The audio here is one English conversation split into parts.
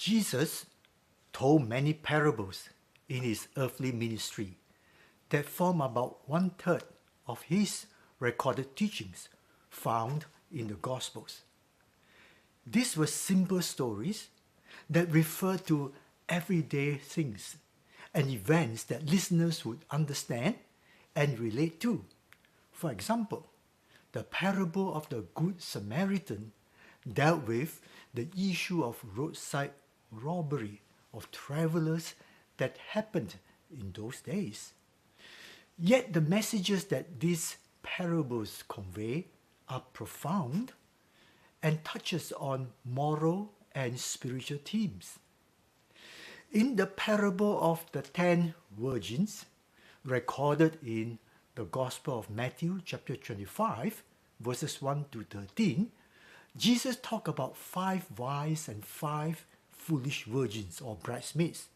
Jesus told many parables in his earthly ministry that form about 1/3 of his recorded teachings found in the Gospels. These were simple stories that refer to everyday things and events that listeners would understand and relate to. For example, the parable of the Good Samaritan dealt with the issue of roadside robbery of travelers that happened in those days. Yet the messages that these parables convey are profound and touches on moral and spiritual themes. In the parable of the 10 virgins, recorded in the Gospel of Matthew chapter 25, verses 1 to 13, Jesus talked about 5 wise and 5 foolish virgins or bridesmaids.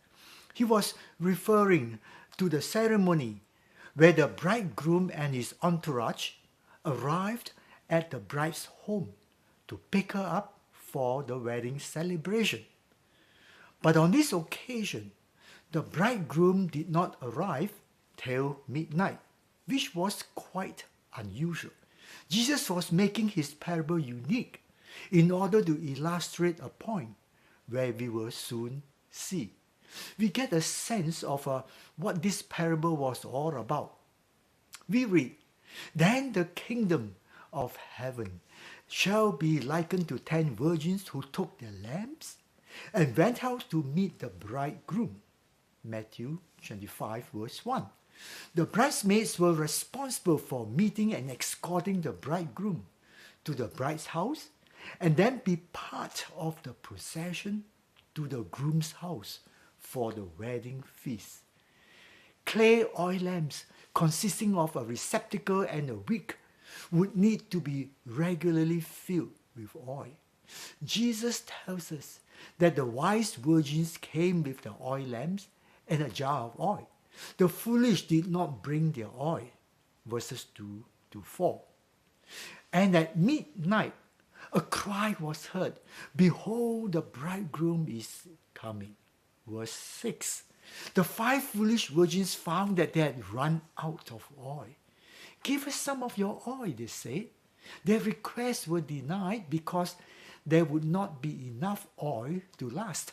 He was referring to the ceremony where the bridegroom and his entourage arrived at the bride's home to pick her up for the wedding celebration. But on this occasion, the bridegroom did not arrive till midnight, which was quite unusual. Jesus was making his parable unique in order to illustrate a point where we will soon see. We get a sense of what this parable was all about. We read, "Then the kingdom of heaven shall be likened to 10 virgins who took their lamps and went out to meet the bridegroom." Matthew 25 verse 1. The bridesmaids were responsible for meeting and escorting the bridegroom to the bride's house and then be part of the procession to the groom's house for the wedding feast. Clay oil lamps consisting of a receptacle and a wick would need to be regularly filled with oil. Jesus tells us that the wise virgins came with the oil lamps and a jar of oil. The foolish did not bring their oil. Verses 2 to 4. And at midnight, a cry was heard, "Behold, the bridegroom is coming." Verse 6. The 5 foolish virgins found that they had run out of oil. "Give us some of your oil," they said. Their requests were denied because there would not be enough oil to last.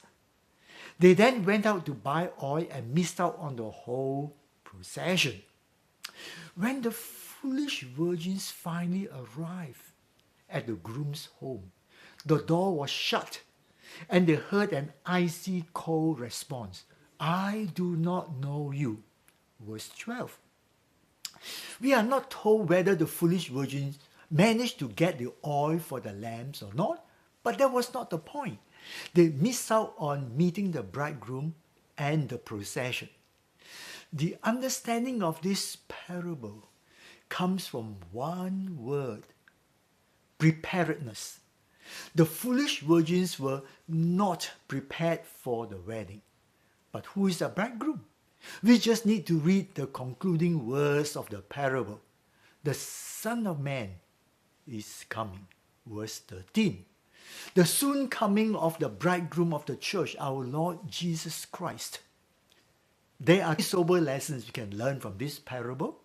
They then went out to buy oil and missed out on the whole procession. When the foolish virgins finally arrived at the groom's home, the door was shut and they heard an icy cold response, "I do not know you." Verse 12. We are not told whether the foolish virgins managed to get the oil for the lamps or not, but that was not the point. They missed out on meeting the bridegroom and the procession. The understanding of this parable comes from one word: preparedness. The foolish virgins were not prepared for the wedding. But who is the bridegroom? We just need to read the concluding words of the parable. "The Son of Man is coming." Verse 13. The soon coming of the bridegroom of the church, our Lord Jesus Christ. There are sober lessons we can learn from this parable.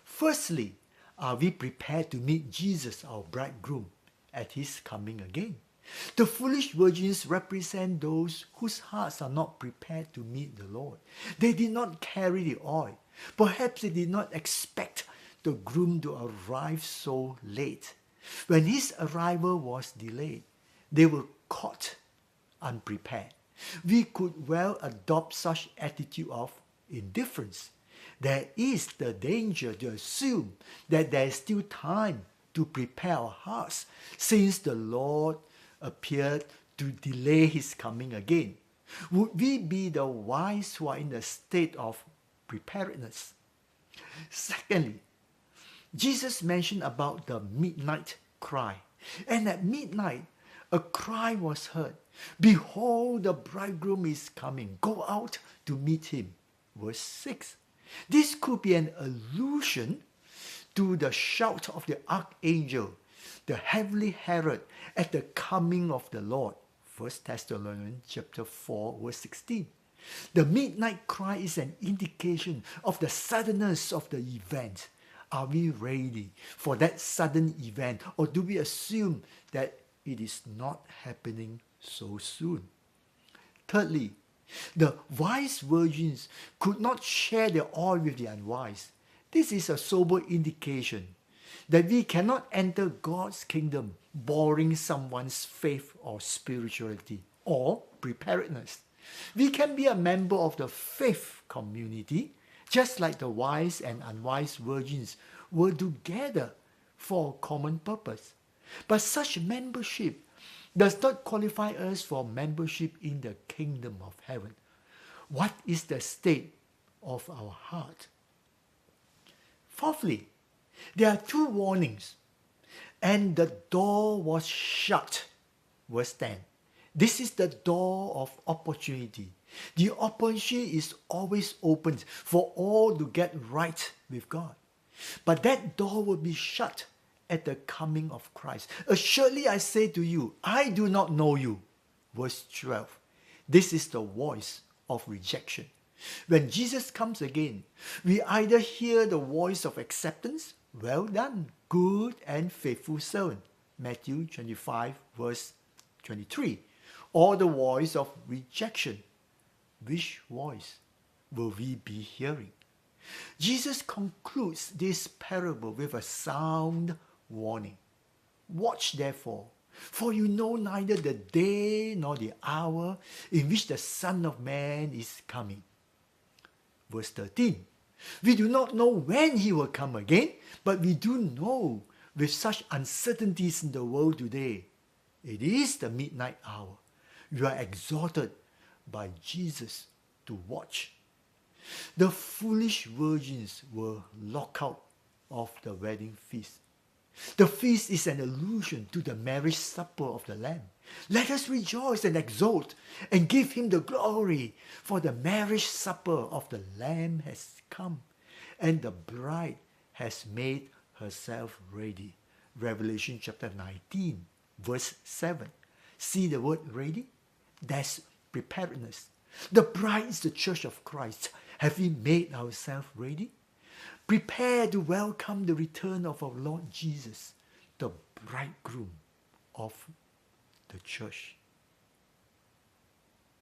Firstly, are we prepared to meet Jesus, our bridegroom, at his coming again? The foolish virgins represent those whose hearts are not prepared to meet the Lord. They did not carry the oil. Perhaps they did not expect the groom to arrive so late. When his arrival was delayed, they were caught unprepared. We could well adopt such attitude of indifference. There is the danger to assume that there is still time to prepare our hearts, since the Lord appeared to delay his coming again. Would we be the wise who are in the state of preparedness? Secondly, Jesus mentioned about the midnight cry. And at midnight, a cry was heard, "Behold, the bridegroom is coming. Go out to meet him." Verse 6. This could be an allusion to the shout of the archangel, the heavenly herald, at the coming of the Lord 1 Thessalonians chapter 4, verse 16. The midnight cry is an indication of the suddenness of the event. Are we ready for that sudden event, or do we assume that it is not happening so soon? Thirdly, the wise virgins could not share their oil with the unwise. This is a sober indication that we cannot enter God's kingdom borrowing someone's faith or spirituality or preparedness. We can be a member of the faith community, just like the wise and unwise virgins were together for a common purpose. But such membership does not qualify us for membership in the kingdom of heaven. What is the state of our heart? Fourthly, there are two warnings. And the door was shut. Verse 10. This is the door of opportunity. The opportunity is always open for all to get right with God. But that door will be shut at the coming of Christ. Assuredly I say to you, I do not know you. Verse 12. This is the voice of rejection. When Jesus comes again, we either hear the voice of acceptance, well done, good and faithful servant, Matthew 25 verse 23, or the voice of rejection. Which voice will we be hearing? Jesus concludes this parable with a sound warning. Watch therefore, for you know neither the day nor the hour in which the Son of Man is coming. Verse 13. We do not know when he will come again, but we do know with such uncertainties in the world today, it is the midnight hour. You are exhorted by Jesus to watch. The foolish virgins were locked out of the wedding feast. The feast is an allusion to the marriage supper of the Lamb. Let us rejoice and exult and give him the glory, for the marriage supper of the Lamb has come, and the bride has made herself ready. Revelation chapter 19, verse 7. See the word ready? That's preparedness. The bride is the church of Christ. Have we made ourselves ready? Prepare to welcome the return of our Lord Jesus, the bridegroom of the church.